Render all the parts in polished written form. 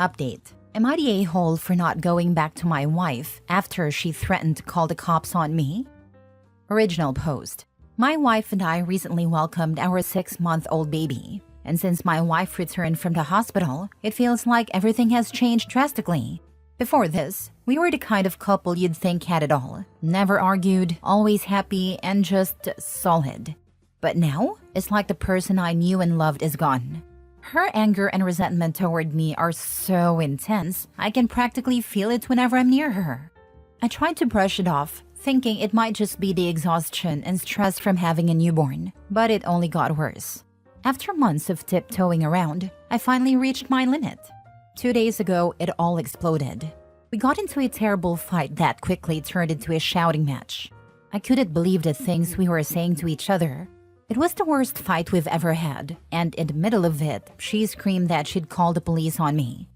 Update. Am I the a-hole for not going back to my wife after she threatened to call the cops on me? Original post. My wife and I recently welcomed our 6-month-old baby. And since my wife returned from the hospital, it feels like everything has changed drastically. Before this, we were the kind of couple you'd think had it all. Never argued, always happy, and just solid. But now, it's like the person I knew and loved is gone. Her anger and resentment toward me are so intense, I can practically feel it whenever I'm near her. I tried to brush it off, thinking it might just be the exhaustion and stress from having a newborn, but it only got worse. After months of tiptoeing around, I finally reached my limit. 2 days ago, it all exploded. We got into a terrible fight that quickly turned into a shouting match. I couldn't believe the things we were saying to each other. It was the worst fight we've ever had, and in the middle of it, she screamed that she'd call the police on me.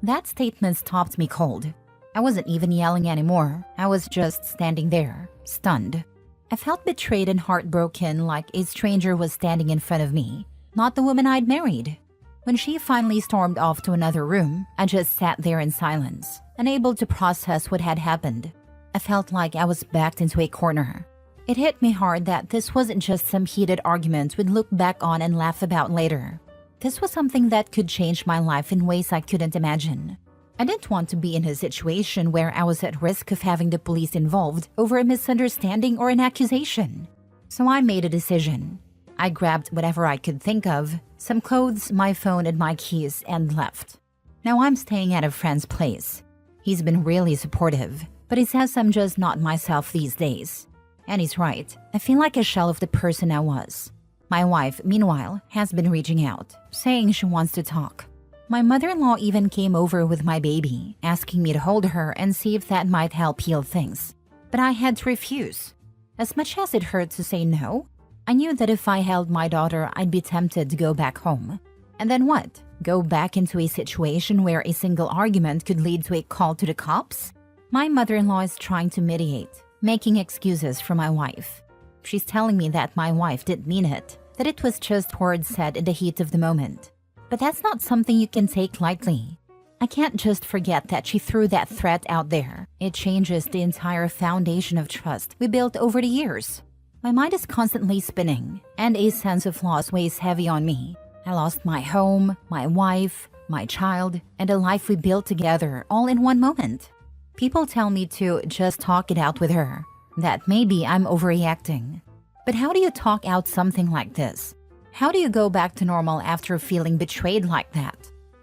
That statement stopped me cold. I wasn't even yelling anymore. I was just standing there, stunned. I felt betrayed and heartbroken, like a stranger was standing in front of me, not the woman I'd married. When she finally stormed off to another room, I just sat there in silence, unable to process what had happened. I felt like I was backed into a corner. It hit me hard that this wasn't just some heated argument we'd look back on and laugh about later. This was something that could change my life in ways I couldn't imagine. I didn't want to be in a situation where I was at risk of having the police involved over a misunderstanding or an accusation. So I made a decision. I grabbed whatever I could think of, some clothes, my phone, and my keys, and left. Now I'm staying at a friend's place. He's been really supportive, but he says I'm just not myself these days. And he's right. I feel like a shell of the person I was. My wife, meanwhile, has been reaching out, saying she wants to talk. My mother-in-law even came over with my baby, asking me to hold her and see if that might help heal things. But I had to refuse. As much as it hurt to say no, I knew that if I held my daughter, I'd be tempted to go back home. And then what? Go back into a situation where a single argument could lead to a call to the cops? My mother-in-law is trying to mediate, making excuses for my wife. She's telling me that my wife didn't mean it, that it was just words said in the heat of the moment. But that's not something you can take lightly. I can't just forget that she threw that threat out there. It changes the entire foundation of trust we built over the years. My mind is constantly spinning, and a sense of loss weighs heavy on me. I lost my home, my wife, my child, and a life we built together all in one moment. People tell me to just talk it out with her, that maybe I'm overreacting. But how do you talk out something like this? How do you go back to normal after feeling betrayed like that?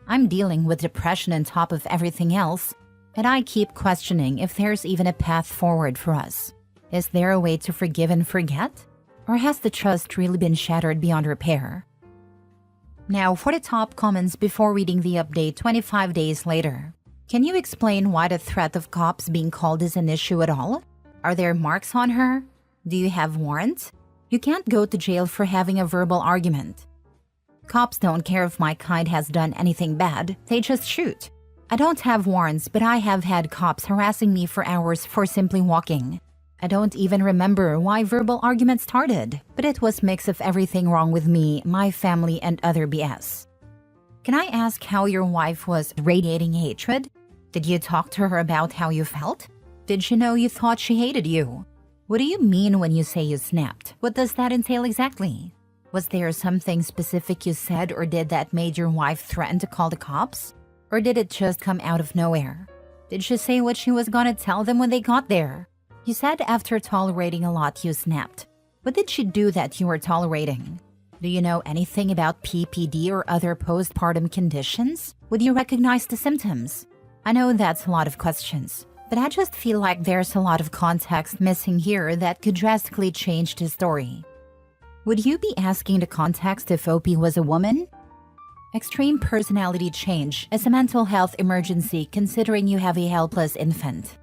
I'm dealing with depression on top of everything else, and I keep questioning if there's even a path forward for us. Is there a way to forgive and forget? Or has the trust really been shattered beyond repair? Now for the top comments before reading the update 25 days later. Can you explain why the threat of cops being called is an issue at all? Are there marks on her? Do you have warrants? You can't go to jail for having a verbal argument. Cops don't care if my kind has done anything bad, they just shoot. I don't have warrants, but I have had cops harassing me for hours for simply walking. I don't even remember why verbal arguments started, but it was a mix of everything wrong with me, my family, and other BS. Can I ask how your wife was radiating hatred? Did you talk to her about how you felt? Did she know you thought she hated you? What do you mean when you say you snapped? What does that entail exactly? Was there something specific you said or did that made your wife threaten to call the cops? Or did it just come out of nowhere? Did she say what she was gonna tell them when they got there? You said after tolerating a lot you snapped. What did she do that you were tolerating? Do you know anything about PPD or other postpartum conditions? Would you recognize the symptoms? I know that's a lot of questions, but I just feel like there's a lot of context missing here that could drastically change the story. Would you be asking the context if OP was a woman? Extreme personality change is a mental health emergency considering you have a helpless infant.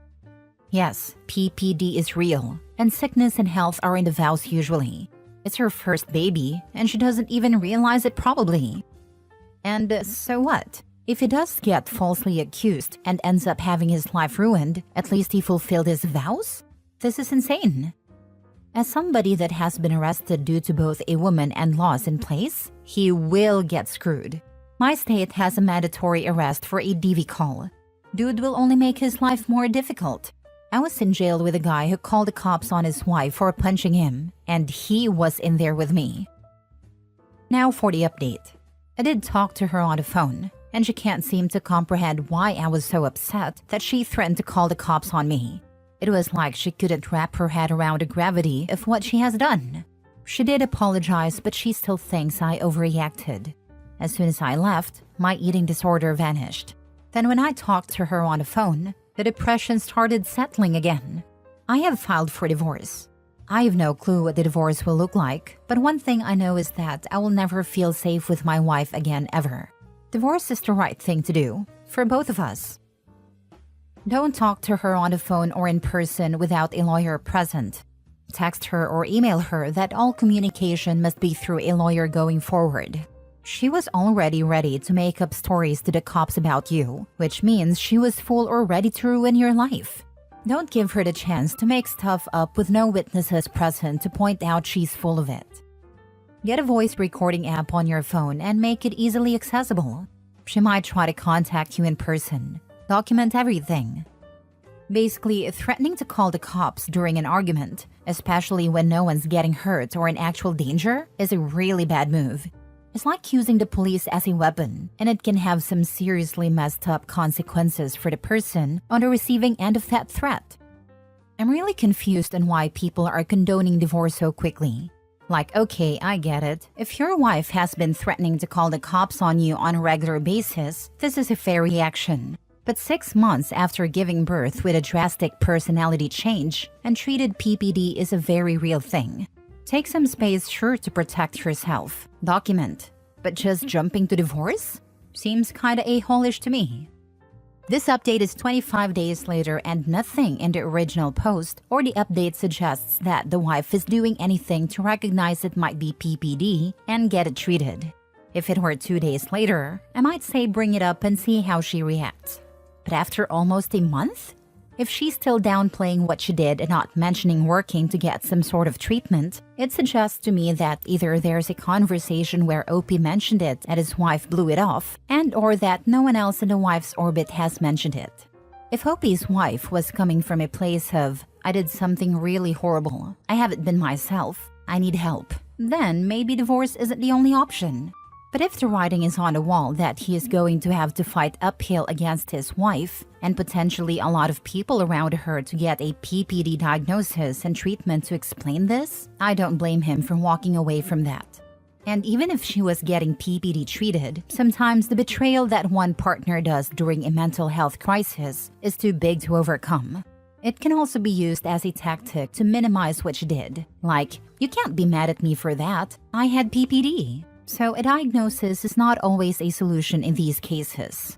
Yes, PPD is real, and sickness and health are in the vows usually. It's her first baby, and she doesn't even realize it probably. And so what? If he does get falsely accused and ends up having his life ruined, at least he fulfilled his vows? This is insane. As somebody that has been arrested due to both a woman and laws in place, he will get screwed. My state has a mandatory arrest for a DV call. Dude will only make his life more difficult. I was in jail with a guy who called the cops on his wife for punching him, and he was in there with me. Now for the update. I did talk to her on the phone, and she can't seem to comprehend why I was so upset that she threatened to call the cops on me. It was like she couldn't wrap her head around the gravity of what she has done. She did apologize, but she still thinks I overreacted. As soon as I left, my eating disorder vanished. Then when I talked to her on the phone, the depression started settling again. I have filed for divorce. I have no clue what the divorce will look like, but one thing I know is that I will never feel safe with my wife again ever. Divorce is the right thing to do, for both of us. Don't talk to her on the phone or in person without a lawyer present. Text her or email her that all communication must be through a lawyer going forward. She was already ready to make up stories to the cops about you, which means she was full or ready to ruin your life. Don't give her the chance to make stuff up with no witnesses present to point out she's full of it. Get a voice recording app on your phone and make it easily accessible. She might try to contact you in person. Document everything. Basically, threatening to call the cops during an argument, especially when no one's getting hurt or in actual danger, is a really bad move. It's like using the police as a weapon, and it can have some seriously messed up consequences for the person on the receiving end of that threat. I'm really confused on why people are condoning divorce so quickly. Like, okay, I get it. If your wife has been threatening to call the cops on you on a regular basis, this is a fair reaction. But 6 months after giving birth with a drastic personality change, untreated PPD is a very real thing. Take some space sure to protect yourself. Document. But just jumping to divorce? Seems kinda a-holish to me. This update is 25 days later and nothing in the original post or the update suggests that the wife is doing anything to recognize it might be PPD and get it treated. If it were 2 days later, I might say bring it up and see how she reacts. But after almost a month? If she's still downplaying what she did and not mentioning working to get some sort of treatment, it suggests to me that either there's a conversation where OP mentioned it and his wife blew it off, and or that no one else in the wife's orbit has mentioned it. If OP's wife was coming from a place of, I did something really horrible, I haven't been myself, I need help, then maybe divorce isn't the only option. But if the writing is on the wall that he is going to have to fight uphill against his wife, and potentially a lot of people around her to get a PPD diagnosis and treatment to explain this, I don't blame him for walking away from that. And even if she was getting PPD treated, sometimes the betrayal that one partner does during a mental health crisis is too big to overcome. It can also be used as a tactic to minimize what she did. Like, you can't be mad at me for that, I had PPD. So a diagnosis is not always a solution in these cases.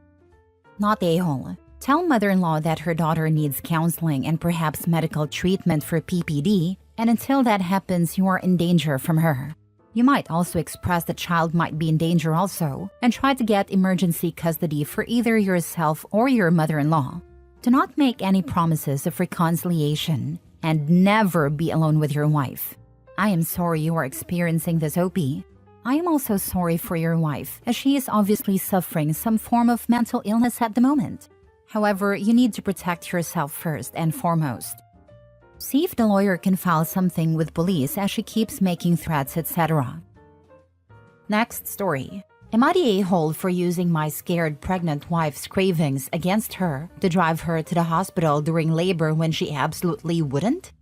Not a-hole. Tell mother-in-law that her daughter needs counseling and perhaps medical treatment for PPD, and until that happens, you are in danger from her. You might also express the child might be in danger also, and try to get emergency custody for either yourself or your mother-in-law. Do not make any promises of reconciliation, and never be alone with your wife. I am sorry you are experiencing this, OP. I am also sorry for your wife, as she is obviously suffering some form of mental illness at the moment. However, you need to protect yourself first and foremost. See if the lawyer can file something with police as she keeps making threats, etc. Next story. Am I the a-hole for using my scared pregnant wife's cravings against her to drive her to the hospital during labor when she absolutely wouldn't?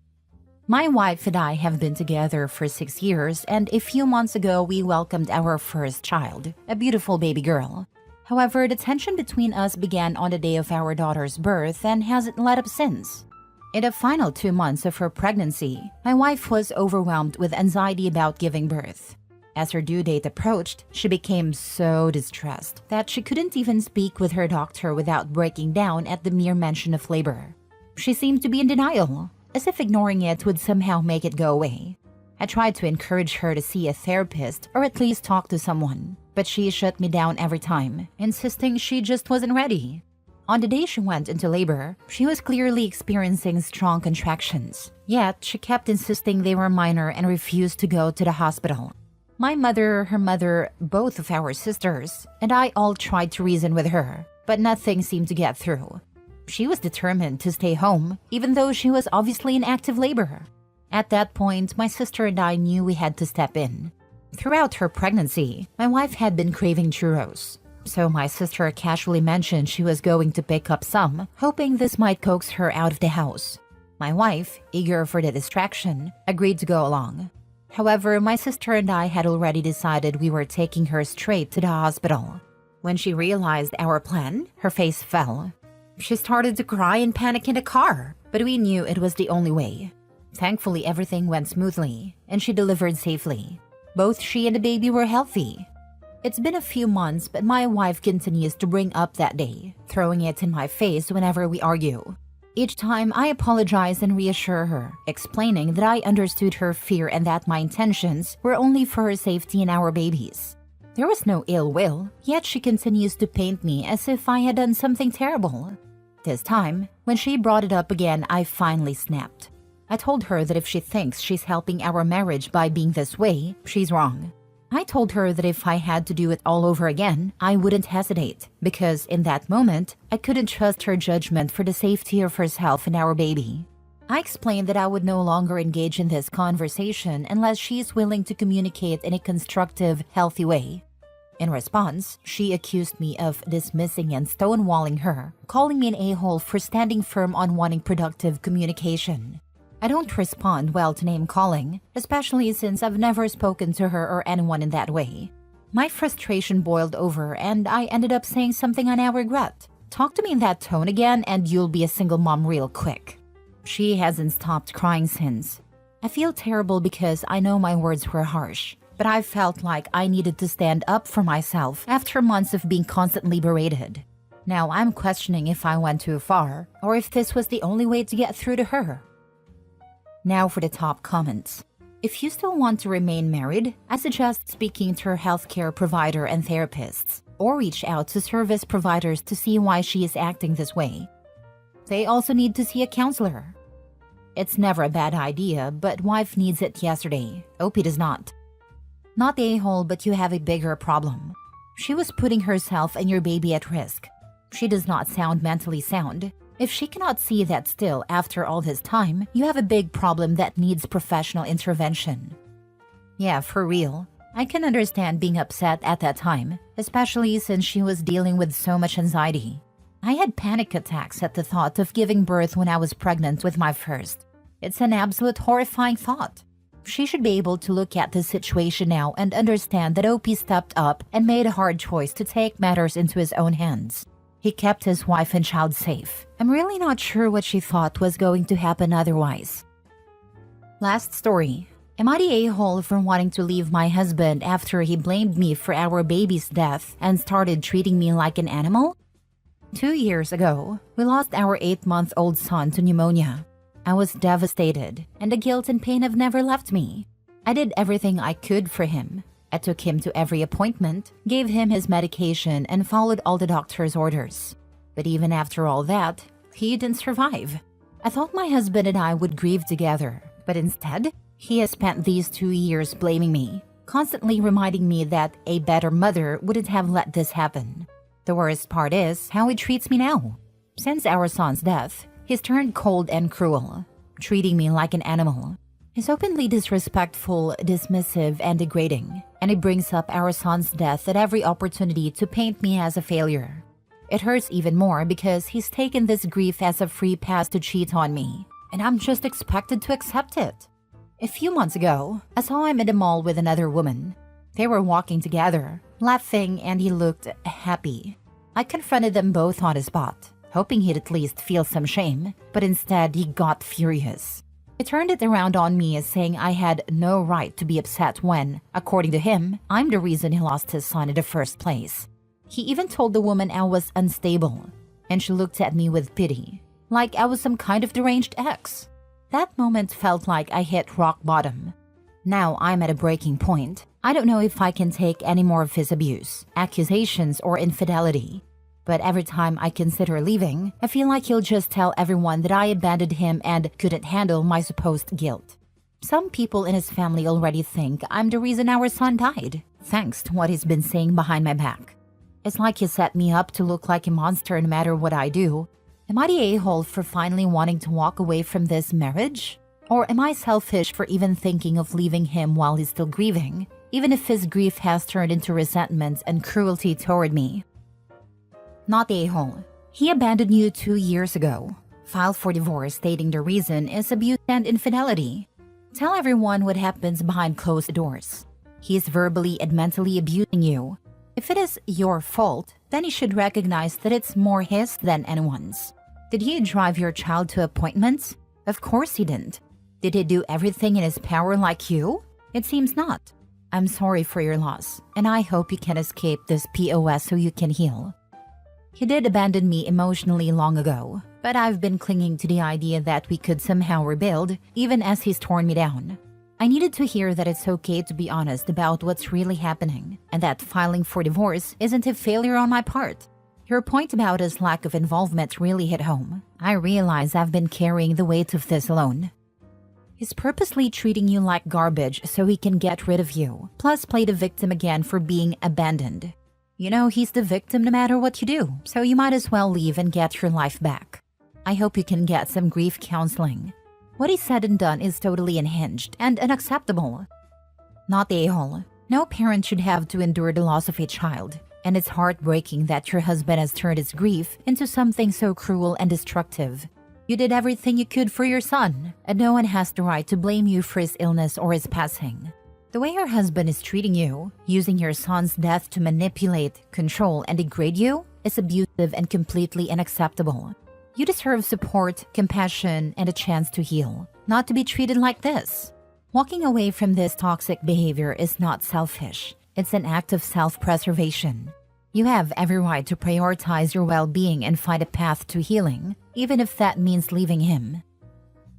My wife and I have been together for 6 years, and a few months ago we welcomed our first child, a beautiful baby girl. However, the tension between us began on the day of our daughter's birth and hasn't let up since. In the final 2 months of her pregnancy, my wife was overwhelmed with anxiety about giving birth. As her due date approached, she became so distressed that she couldn't even speak with her doctor without breaking down at the mere mention of labor. She seemed to be in denial, as if ignoring it would somehow make it go away. I tried to encourage her to see a therapist or at least talk to someone, but she shut me down every time, insisting she just wasn't ready. On the day she went into labor, she was clearly experiencing strong contractions, yet she kept insisting they were minor and refused to go to the hospital. My mother, her mother, both of our sisters, and I all tried to reason with her, but nothing seemed to get through. She was determined to stay home, even though she was obviously in active labor. At that point, my sister and I knew we had to step in. Throughout her pregnancy, my wife had been craving churros, so my sister casually mentioned she was going to pick up some, hoping this might coax her out of the house. My wife, eager for the distraction, agreed to go along. However, my sister and I had already decided we were taking her straight to the hospital. When she realized our plan, her face fell. She started to cry and panic in the car, but we knew it was the only way. Thankfully, everything went smoothly, and she delivered safely. Both she and the baby were healthy. It's been a few months, but my wife continues to bring up that day, throwing it in my face whenever we argue. Each time, I apologize and reassure her, explaining that I understood her fear and that my intentions were only for her safety and our babies. There was no ill will, yet she continues to paint me as if I had done something terrible. This time, when she brought it up again, I finally snapped. I told her that if she thinks she's helping our marriage by being this way, she's wrong. I told her that if I had to do it all over again, I wouldn't hesitate, because in that moment, I couldn't trust her judgment for the safety of herself and our baby. I explained that I would no longer engage in this conversation unless she's willing to communicate in a constructive, healthy way. In response, she accused me of dismissing and stonewalling her, calling me an a-hole for standing firm on wanting productive communication. I don't respond well to name-calling, especially since I've never spoken to her or anyone in that way. My frustration boiled over and I ended up saying something I now regret. Talk to me in that tone again and you'll be a single mom real quick. She hasn't stopped crying since. I feel terrible because I know my words were harsh, but I felt like I needed to stand up for myself after months of being constantly berated. Now I'm questioning if I went too far or if this was the only way to get through to her. Now for the top comments. If you still want to remain married, I suggest speaking to her healthcare provider and therapists, or reach out to service providers to see why she is acting this way. They also need to see a counselor. It's never a bad idea, but wife needs it yesterday. Opie does not. Not the a-hole, but you have a bigger problem. She was putting herself and your baby at risk. She does not sound mentally sound. If she cannot see that still after all this time, you have a big problem that needs professional intervention. Yeah, for real. I can understand being upset at that time, especially since she was dealing with so much anxiety. I had panic attacks at the thought of giving birth when I was pregnant with my first. It's an absolute horrifying thought. She should be able to look at the situation now and understand that Opie stepped up and made a hard choice to take matters into his own hands. He kept his wife and child safe. I'm really not sure what she thought was going to happen otherwise. Last story. Am I the a-hole for wanting to leave my husband after he blamed me for our baby's death and started treating me like an animal? 2 years ago, we lost our 8-month-old son to pneumonia. I was devastated, and the guilt and pain have never left me. I did everything I could for him. I took him to every appointment, gave him his medication, and followed all the doctor's orders. But even after all that, he didn't survive. I thought my husband and I would grieve together, but instead, he has spent these 2 years blaming me, constantly reminding me that a better mother wouldn't have let this happen. The worst part is how he treats me now. Since our son's death, he's turned cold and cruel, treating me like an animal. He's openly disrespectful, dismissive, and degrading, and he brings up our son's death at every opportunity to paint me as a failure. It hurts even more because he's taken this grief as a free pass to cheat on me, and I'm just expected to accept it. A few months ago, I saw him at the mall with another woman. They were walking together, laughing, and he looked happy. I confronted them both on the spot, hoping he'd at least feel some shame, but instead he got furious. He turned it around on me as saying I had no right to be upset when, according to him, I'm the reason he lost his son in the first place. He even told the woman I was unstable, and she looked at me with pity, like I was some kind of deranged ex. That moment felt like I hit rock bottom. Now I'm at a breaking point. I don't know if I can take any more of his abuse, accusations, or infidelity. But every time I consider leaving, I feel like he'll just tell everyone that I abandoned him and couldn't handle my supposed guilt. Some people in his family already think I'm the reason our son died, thanks to what he's been saying behind my back. It's like he set me up to look like a monster no matter what I do. Am I the a-hole for finally wanting to walk away from this marriage? Or am I selfish for even thinking of leaving him while he's still grieving, even if his grief has turned into resentment and cruelty toward me? Not the a-hole. He abandoned you 2 years ago. Filed for divorce stating the reason is abuse and infidelity. Tell everyone what happens behind closed doors. He is verbally and mentally abusing you. If it is your fault, then you should recognize that it's more his than anyone's. Did he drive your child to appointments? Of course he didn't. Did he do everything in his power like you? It seems not. I'm sorry for your loss, and I hope you can escape this POS so you can heal. He did abandon me emotionally long ago, but I've been clinging to the idea that we could somehow rebuild, even as he's torn me down. I needed to hear that it's okay to be honest about what's really happening, and that filing for divorce isn't a failure on my part. Your point about his lack of involvement really hit home. I realize I've been carrying the weight of this alone. He's purposely treating you like garbage so he can get rid of you, plus play the victim again for being abandoned. You know he's the victim no matter what you do, so you might as well leave and get your life back. I hope you can get some grief counseling. What he said and done is totally unhinged and unacceptable. Not the a-hole. No parent should have to endure the loss of a child, and it's heartbreaking that your husband has turned his grief into something so cruel and destructive. You did everything you could for your son, and no one has the right to blame you for his illness or his passing. The way your husband is treating you, using your son's death to manipulate, control, and degrade you, is abusive and completely unacceptable. You deserve support, compassion, and a chance to heal, not to be treated like this. Walking away from this toxic behavior is not selfish. It's an act of self-preservation. You have every right to prioritize your well-being and find a path to healing, even if that means leaving him.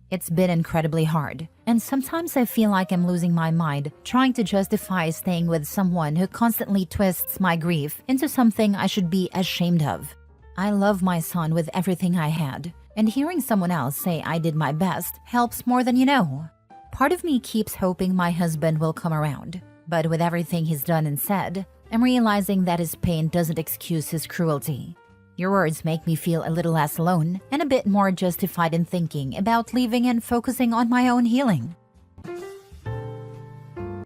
It's been incredibly hard, and sometimes I feel like I'm losing my mind trying to justify staying with someone who constantly twists my grief into something I should be ashamed of. I love my son with everything I had, and hearing someone else say I did my best helps more than you know. Part of me keeps hoping my husband will come around, but with everything he's done and said, I'm realizing that his pain doesn't excuse his cruelty. Your words make me feel a little less alone and a bit more justified in thinking about leaving and focusing on my own healing.